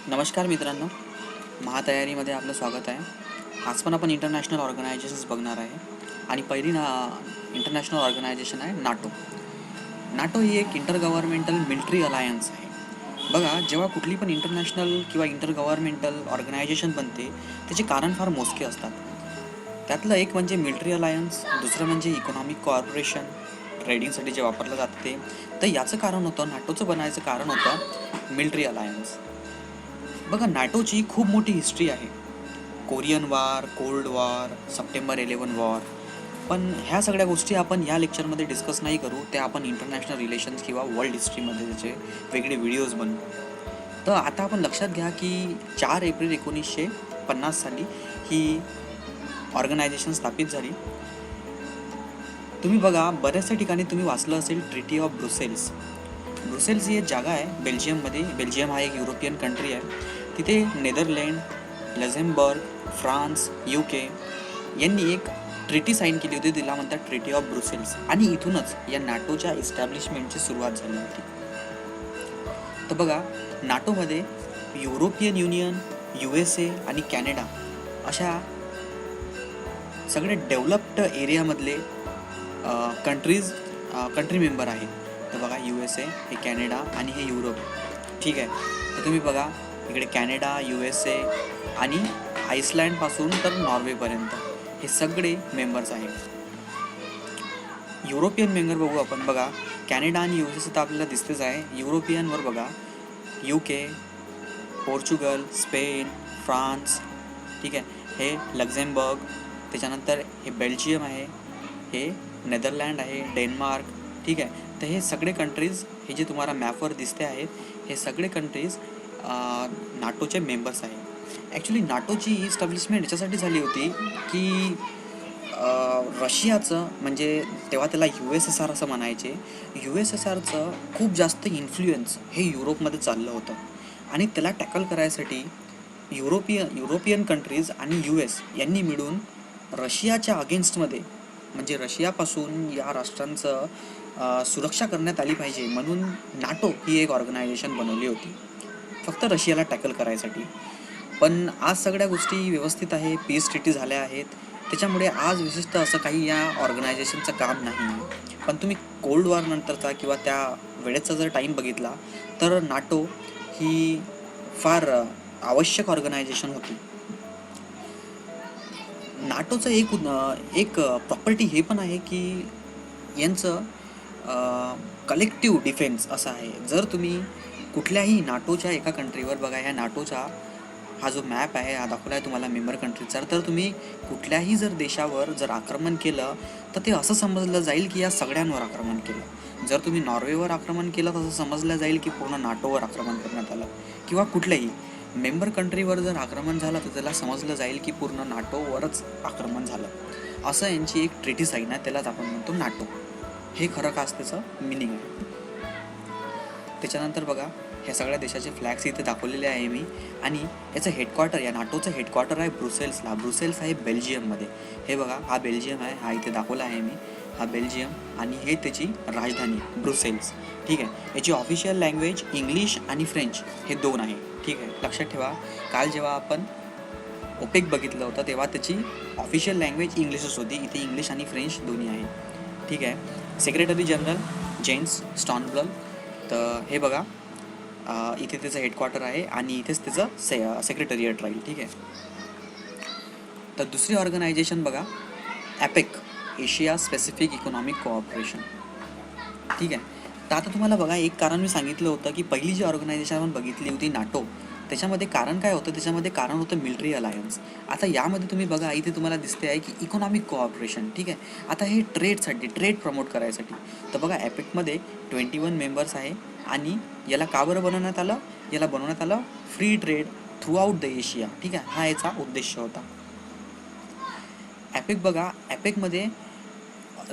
नमस्कार मित्रांनो, महातयारीमध्ये आपलं स्वागत आहे. आज पण आपण इंटरनॅशनल ऑर्गनायझेशन्स बघणार आहे आणि पहिली इंटरनॅशनल ऑर्गनायझेशन आहे नाटो. नाटो ही एक इंटर गव्हर्नमेंटल मिलिटरी अलायन्स आहे. बघा, जेव्हा कुठली पण इंटरनॅशनल किंवा इंटर गव्हर्नमेंटल ऑर्गनायझेशन बनते, त्याचे कारण फार मोजके असतात. त्यातलं एक म्हणजे मिलिटरी अलायन्स, दुसरं म्हणजे इकॉनॉमिक कोऑपरेशन, ट्रेडिंगसाठी जे वापरलं जातं ते. तर याचं कारण होतं, नाटोचं बनायचं कारण होतं मिलिटरी अलायन्स. बघा, नाटोची खूप मोठी हिस्ट्री आहे. Korean war, cold war, September 11 war. पण ह्या सगळ्या गोष्टी आपण या लेक्चरमध्ये डिस्कस नाही करू. त्या आपण इंटरनॅशनल रिलेशन्स किंवा वर्ल्ड हिस्ट्रीमध्ये त्याचे वेगळे व्हिडिओज बनवू. तर आता आपण लक्षात घ्या की 4 एप्रिल 1950 साली ही ऑर्गनायझेशन स्थापित झाली. तुम्ही बघा, बऱ्याचशा ठिकाणी तुम्ही वाचलं असेल ट्रिटी ऑफ ब्रुसेल्स. ब्रुसेल्स ही एक जागा आहे बेल्जियममध्ये. बेल्जियम हा एक युरोपियन कंट्री आहे. तिथे नेदरलँड, लक्झेंबर्ग, फ्रान्स, UK यांनी एक ट्रिटी साईन केली होती. तिला म्हणतात ट्रिटी ऑफ ब्रुसेल्स. आणि इथूनच या नाटोच्या इस्टॅब्लिशमेंटची सुरुवात झाली होती. तर बघा, नाटोमध्ये युरोपियन युनियन, USA आणि कॅनडा अशा सगळे डेव्हलप्ड एरियामधले कंट्री मेंबर आहेत. तर बघा, USA, हे कॅनडा आणि हे युरोप. ठीक आहे. तर तुम्ही बघा, इकडे कॅनडा, USA आणि आईसलँडपासून तर नॉर्वेपर्यंत हे सगळे मेंबर्स आहेत. युरोपियन मेंबर बघू आपण. बघा, कॅनडा आणि USA तर आपल्याला दिसतेच आहे. युरोपियनवर बघा, UK, पोर्चुगल, स्पेन, फ्रान्स, ठीक आहे, हे लक्झेंबर्ग, त्याच्यानंतर हे बेल्जियम आहे, हे नेदरलँड आहे, डेन्मार्क. ठीक आहे. तर हे सगळे कंट्रीज, हे जे तुम्हाला मॅपवर दिसते आहेत, हे सगळे कंट्रीज नाटोचे मेंबर्स आहेत. ॲक्च्युली नाटोची इस्टॅब्लिशमेंट याच्यासाठी झाली होती की रशियाचं, म्हणजे तेव्हा त्याला USSR असं म्हणायचे, USSRचं खूप जास्त इन्फ्लुएन्स हे युरोपमध्ये चाललं होतं. आणि त्याला टॅकल करायसाठी युरोपियन कंट्रीज आणि US यांनी मिळून रशियाच्या अगेन्स्टमध्ये, म्हणजे रशियापासून या राष्ट्रांचं सुरक्षा करण्यात आली पाहिजे म्हणून नाटो ही एक ऑर्गनायझेशन बनवली होती, फक्त रशियाला टॅकल करायसाठी. पण आज सगळ्या गोष्टी व्यवस्थित आहे, पीस ट्रीटी झाल्या आहेत. त्याच्यामुळे आज विशिष्ट असं काही या ऑर्गनायझेशनचं काम नाही आहे. पण तुम्ही कोल्ड वॉर नंतरचा किंवा त्या वेळेचा जर टाईम बघितला तर नाटो ही फार आवश्यक ऑर्गनायझेशन होती. नाटोचं एक प्रॉपर्टी हे पण आहे की यांचं कलेक्टिव्ह डिफेन्स असं आहे. जर तुम्ही कुठल्याही नाटोच्या एका कंट्रीवर बघा, ह्या नाटोचा हा जो मॅप आहे, हा दाखवला आहे तुम्हाला मेंबर कंट्रीजचा. तर तुम्ही कुठल्याही जर देशावर जर आक्रमण केलं तर ते असं समजलं जाईल की या सगळ्यांवर आक्रमण केलं. जर तुम्ही नॉर्वेवर आक्रमण केलं तर असं समजलं जाईल की पूर्ण नाटोवर आक्रमण करण्यात आलं. किंवा कुठल्याही मेंबर कंट्रीवर जर आक्रमण झालं तर त्याला समजलं जाईल की पूर्ण नाटोवरच आक्रमण झालं. असं यांची एक ट्रिटी साईन आहे, त्यालाच आपण म्हणतो नाटो. हे खरं खास त्याचं मिनिंग आहे. त्याच्यानंतर बघा, ह्या सगळ्या देशाचे फ्लॅग्स इथे दाखवलेले आहे मी. आणि याचं हेडक्वार्टर, या नाटोचं हेडक्वार्टर आहे ब्रुसेल्सला. ब्रुसेल्स आहे बेल्जियममध्ये. हे बघा, हा बेल्जियम आहे, हा इथे दाखवला आहे मी, हा बेल्जियम. आणि हे त्याची राजधानी ब्रुसेल्स. ठीक आहे. याची ऑफिशियल लँग्वेज इंग्लिश आणि फ्रेंच हे 2 आहे. ठीक आहे, लक्षात ठेवा. काल जेव्हा आपण ओपेक बघितलं होतं तेव्हा त्याची ऑफिशियल लँग्वेज इंग्लिशच होती. इथे इंग्लिश आणि फ्रेंच दोन्ही आहे. ठीक आहे. Secretary general Jens Stoltenberg. तर हे बघा, इथे त्याचं हेडक्वार्टर आहे आणि इथेच त्याचं सेक्रेटरिएट राहील. ठीक आहे. तर दुसरी ऑर्गनायझेशन बघा, ॲपेक, एशिया स्पेसिफिक इकॉनॉमिक कोऑपरेशन. ठीक आहे. तर आता तुम्हाला बघा, एक कारण मी सांगितलं होतं की पहिली जी ऑर्गनायझेशन आपण बघितली होती नाटो, त्याच्यामध्ये कारण काय होतं? त्याच्यामध्ये कारण होतं मिलिटरी अलायन्स. आता यामध्ये तुम्ही बघा, इथे तुम्हाला दिसते आहे की इकॉनॉमिक कोऑपरेशन. ठीक आहे. आता हे ट्रेड प्रमोट करायसाठी. तर बघा, ॲपेकमध्ये 21 मेंबर्स आहे. आणि याला का बरं बनवण्यात आलं? याला बनवण्यात आलं free trade through out the Asia. ठीक आहे, हा याचा उद्देश होता. ॲपेक बघा, ॲपेकमध्ये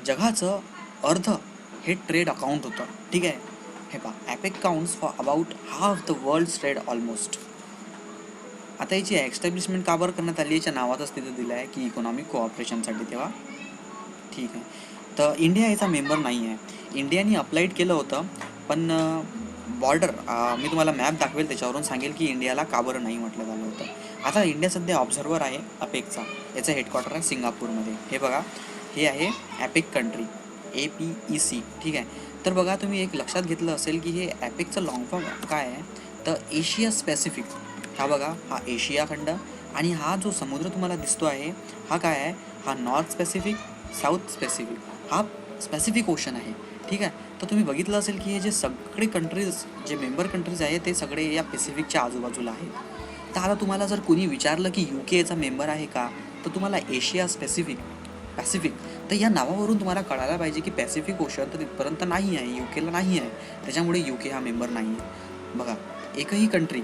जगाचं अर्ध हे ट्रेड अकाउंट होतं. ठीक आहे. हे पहा, APEC counts for about half the world trade almost. आता याची एस्टॅब्लिशमेंट का बरं करण्यात आली? याच्या नावातच तिथं दिलं आहे की इकॉनॉमिक कोऑपरेशनसाठी. तेव्हा ठीक आहे. तर इंडिया याचा मेंबर नाही आहे. इंडियाने अप्लाइड केलं होतं, पण बॉर्डर मी तुम्हाला मॅप दाखवेल, त्याच्यावरून सांगेल की इंडियाला का बरं नाही म्हटलं झालं होतं. आता इंडिया सध्या ऑब्झर्वर आहे अपेकचा, याचं हेडक्वार्टर आहे सिंगापूरमध्ये. हे बघा, हे आहे ॲपेक कंट्री, APEC, ठीक आहे. तर बघा, तुम्ही एक लक्षात घेतलं असेल की हे ॲपेकचं लॉंग फॉर्म काय आहे, तर एशिया स्पॅसिफिक. हा बघा, हा एशिया खंड, आणि हा जो समुद्र तुम्हाला दिसतो आहे हा काय आहे, हा नॉर्थ स्पॅसिफिक, साऊथ स्पॅसिफिक, हा स्पॅसिफिक ओशन आहे, ठीक आहे. तर तुम्ही बघितलं असेल की हे जे सगळे कंट्रीज, जे मेंबर कंट्रीज आहेत ते सगळे या पॅसिफिकच्या आजूबाजूला आहेत. तर आता तुम्हाला जर कोणी विचारलं की UK याचा मेंबर आहे का, तर तुम्हाला एशिया पॅसिफिक, तर या नावावरून तुम्हाला कळायला पाहिजे की पॅसिफिक ओशन तर तिथपर्यंत नाही आहे, UKला नाही आहे, त्याच्यामुळे UK हा मेंबर नाही आहे. बघा, एकही कंट्री,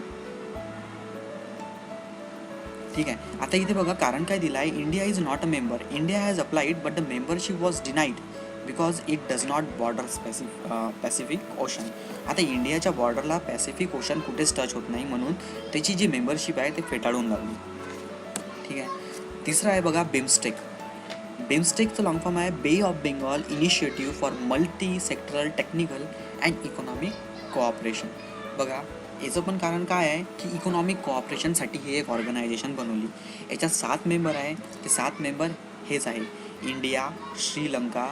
ठीक आहे. आता इथे बघा कारण काय दिलं आहे, India is not a member, India has applied but the membership was denied because it does not border Pacific ocean. आता इंडियाच्या बॉर्डरला पॅसिफिक ओशन कुठेच टच होत नाही, म्हणून त्याची जी मेंबरशिप आहे ते फेटाळून लावली, ठीक आहे. तिसरं आहे बघा बिमस्टेकचं लॉंग फॉर्म आहे बे of Bengal initiative for multi sectoral technical and economic cooperation. बघा, याचं पण कारण काय आहे की इकॉनॉमिक कोऑपरेशनसाठी ही एक ऑर्गनायझेशन बनवली. याच्यात 7 मेंबर आहे, ते 7 मेंबर हेच आहे: इंडिया, श्रीलंका,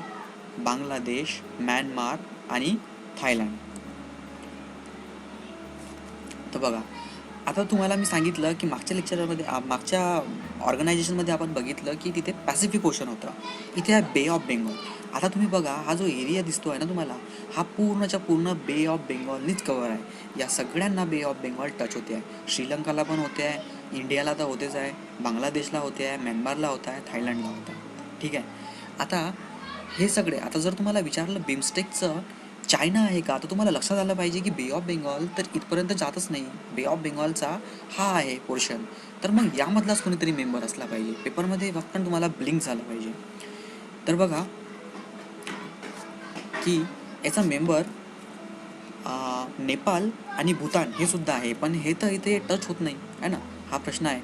बांगलादेश, म्यानमार आणि थायलंड. तर बघा, आता तुम्हाला मी सांगितलं की मागच्या ऑर्गनायझेशनमध्ये आपण बघितलं की तिथे पॅसिफिक ओशन होतं, इथे आहे बे ऑफ बेंगॉल. आता तुम्ही बघा, हा जो एरिया दिसतो आहे ना तुम्हाला, हा पूर्णच्या पूर्ण बे ऑफ बेंगॉलनीच कवर आहे. या सगळ्यांना बे ऑफ बेंगॉल टच होते आहे. श्रीलंकाला पण होते आहे, इंडियाला तर होतेच आहे, बांगलादेशला होते आहे, म्यानमारला होत आहे, थायलंडला होत आहे, ठीक आहे. आता हे सगळे, आता जर तुम्हाला विचारलं बिमस्टेकचं चायना आहे का, तर तुम्हाला लक्षात आलं पाहिजे की बे ऑफ बेंगॉल तर इथपर्यंत जातच नाही. बे ऑफ बेंगॉलचा हा आहे पोर्शन, तर मग यामधलाच कोणीतरी मेंबर असला पाहिजे. पेपरमध्ये फक्त तुम्हाला ब्लिंक झालं पाहिजे. तर बघा की याचा मेंबर नेपाल आणि भूतान हे सुद्धा आहे, पण हे तर इथे टच होत नाही आहे ना, हा प्रश्न आहे.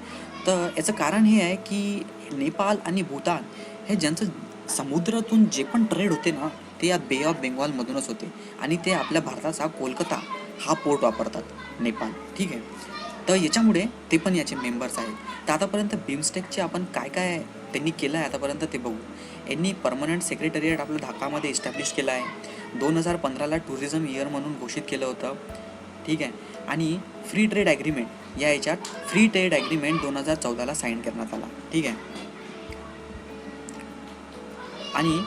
तर याचं कारण हे आहे की नेपाल आणि भूतान हे ज्यांचं समुद्रातून जे पण ट्रेड होते ना, ते या बे ऑफ बेंगॉलमधूनच होते, आणि ते आपल्या भारताचा कोलकाता हा पोर्ट वापरतात, नेपाल, ठीक आहे. तर याच्यामुळे ते पण याचे मेंबर्स आहेत. तर आतापर्यंत बिमस्टेकचे आपण काय काय त्यांनी केलं आहे आतापर्यंत ते बघू. यांनी परमनंट सेक्रेटरिएट आपलं ढाकामध्ये इस्टॅब्लिश केलं आहे. 2015ला टुरिझम इयर म्हणून घोषित केलं होतं, ठीक आहे. आणि फ्री ट्रेड ॲग्रीमेंट, याच्यात फ्री ट्रेड ॲग्रीमेंट 2014ला साईन करण्यात आला, ठीक आहे. आणि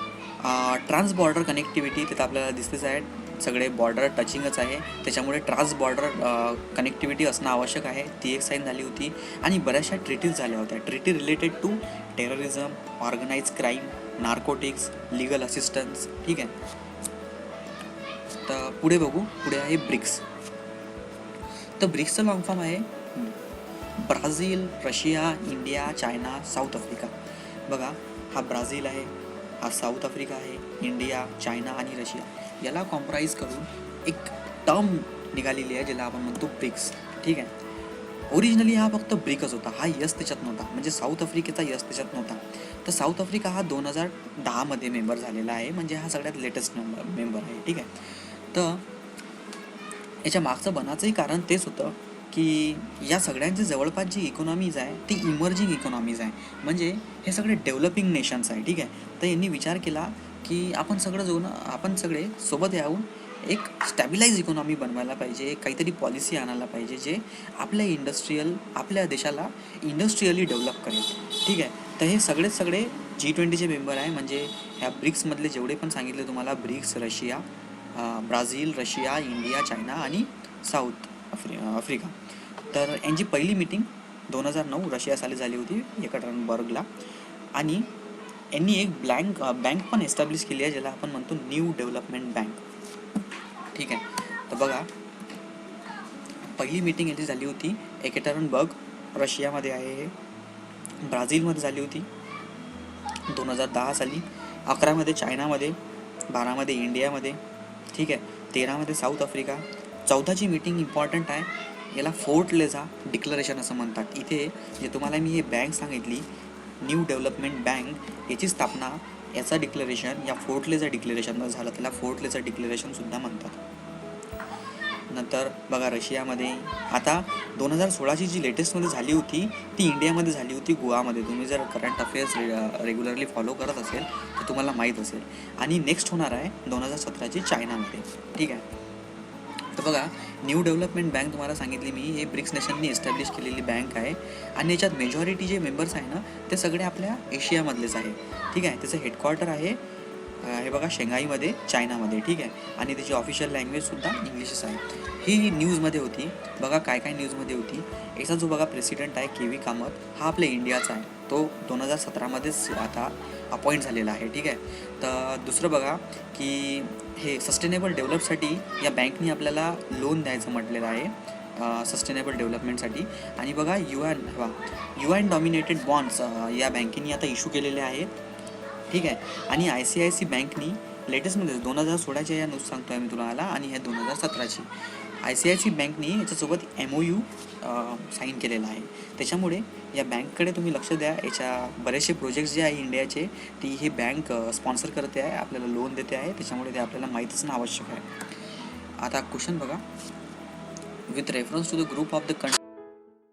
ट्रान्स बॉर्डर कनेक्टिव्हिटी तिथं आपल्याला दिसतेच आहे, सगळे बॉर्डर टचिंगच आहे, त्याच्यामुळे ट्रान्स बॉर्डर कनेक्टिव्हिटी असणं आवश्यक आहे. ती एक साईन झाली होती. आणि बऱ्याचशा ट्रीटीज झाल्या होत्या, treaty related to terrorism, organise crime, narcotics, legal assistance, ठीक आहे. तर पुढे बघू, पुढे आहे ब्रिक्स. तर ब्रिक्सचं लॉंग फॉर्म आहे Brazil, Russia, India, China, South Africa. बघा, हा ब्राझील आहे, हा साऊथ आफ्रिका आहे, इंडिया, चायना आणि रशिया याला कॉम्प्राइज करून एक टर्म निघालेली आहे ज्याला आपण म्हणतो ब्रिक्स, ठीक आहे. ओरिजिनली हा फक्त ब्रिकच होता, हा यस त्याच्यात नव्हता, म्हणजे साऊथ आफ्रिकेचा यस त्याच्यात नव्हता. तर साऊथ आफ्रिका हा 2010मध्ये मेंबर झालेला आहे, म्हणजे हा सगळ्यात लेटेस्ट मेंबर आहे, ठीक आहे. तर याच्या मागचं बनाचंही कारण तेच होतं की या सगळ्यांची जवळपास जी इकॉनॉमीज आहे ती इमर्जिंग इकॉनॉमीज आहे, म्हणजे हे सगळे डेव्हलपिंग नेशन्स आहे, ठीक आहे. तर यांनी विचार केला की आपण सगळे सोबत येऊन एक स्टॅबिलाइज इकॉनॉमी बनवायला पाहिजे, काहीतरी पॉलिसी आणायला पाहिजे जे आपल्या देशाला इंडस्ट्रियली डेव्हलप करेल, ठीक आहे. तर हे सगळे G20चे मेंबर आहे, म्हणजे ह्या ब्रिक्समधले जेवढे पण सांगितले तुम्हाला, BRICS, Brazil, Russia, India, China आणि साऊथ आफ्रिका. तर यांची पहिली मीटिंग 2009 रशिया साली झाली होती एकटरनबर्गला. आणि यांनी एक बँक पण एस्टॅब्लिश केली आहे ज्याला आपण म्हणतो न्यू डेव्हलपमेंट बँक, ठीक आहे. तर बघा, पहिली मीटिंग यांची झाली होती एकटरनबर्ग, रशियामध्ये आहे हे. ब्राझीलमध्ये झाली होती 2010 साली, 11मध्ये चायनामध्ये, 12मध्ये इंडियामध्ये, ठीक आहे, 13मध्ये साऊथ आफ्रिका. 14ची मीटिंग इम्पॉर्टंट आहे, याला फोर्ट लेझा डिक्लरेशन असं म्हणतात. इथे जे तुम्हाला मी हे बँक सांगितली न्यू डेव्हलपमेंट बँक, याची स्थापना, याचा डिक्लरेशन या फोर्ट लेझा डिक्लरेशनमध्ये झालं, त्याला फोर्ट लेझा डिक्लरेशनसुद्धा म्हणतात. नंतर बघा रशियामध्ये आता 2016ची जी लेटेस्टमध्ये झाली होती ती इंडियामध्ये झाली होती गोवामध्ये. तुम्ही जर करंट अफेअर्स रेग्युलरली फॉलो करत असेल तर तुम्हाला माहीत असेल. आणि नेक्स्ट होणार आहे 2017ची चायनामध्ये. ठीक आहे. तर बघा न्यू डेव्हलपमेंट बँक तुम्हाला सांगितली मी, हे ब्रिक्स नेशननी एस्टॅब्लिश केलेली बँक आहे आणि याच्यात मेजॉरिटी जे मेंबर्स आहे ना ते सगळे आपल्या एशियामधलेच आहे. ठीक आहे. त्याचं हेडक्वार्टर आहे हे बघा शेंघाईमध्ये चायनामध्ये. ठीक आहे. आणि त्याची ऑफिशियल लँग्वेजसुद्धा इंग्लिशच आहे. ही न्यूजमध्ये होती. बघा काय काय न्यूजमध्ये होती. याचा जो बघा प्रेसिडेंट आहे के व्ही कामत हा आपल्या इंडियाचा आहे. तो 2017मध्येच आता अपॉइंट झालेला आहे. ठीक आहे. तर दुसरं बघा की हे सस्टेनेबल डेव्हलपसाठी या बँकनी आपल्याला लोन द्यायचं म्हटलेलं आहे सस्टेनेबल डेव्हलपमेंटसाठी. आणि बघा UN डॉमिनेटेड बॉन्ड्स या बँकेनी आता इश्यू केलेले आहेत. ठीक आहे. आणि ICICI बँकनी लेटेस्टमध्ये 2016च्या या न्यूज सांगतो आहे मी तुम्हाला आणि ह्या 2017ची ICICI बँकनी याच्यासोबत MOU साईन केलेला आहे. त्याच्यामुळे या बँककडे तुम्ही लक्ष द्या. याच्या बरेचसे प्रोजेक्ट्स जे आहे इंडियाचे ती ही बँक स्पॉन्सर करते आहे, आपल्याला लोन देते आहे. त्याच्यामुळे ते आपल्याला माहीत असणं आवश्यक आहे. आता क्वेश्चन बघा, with reference to the group of the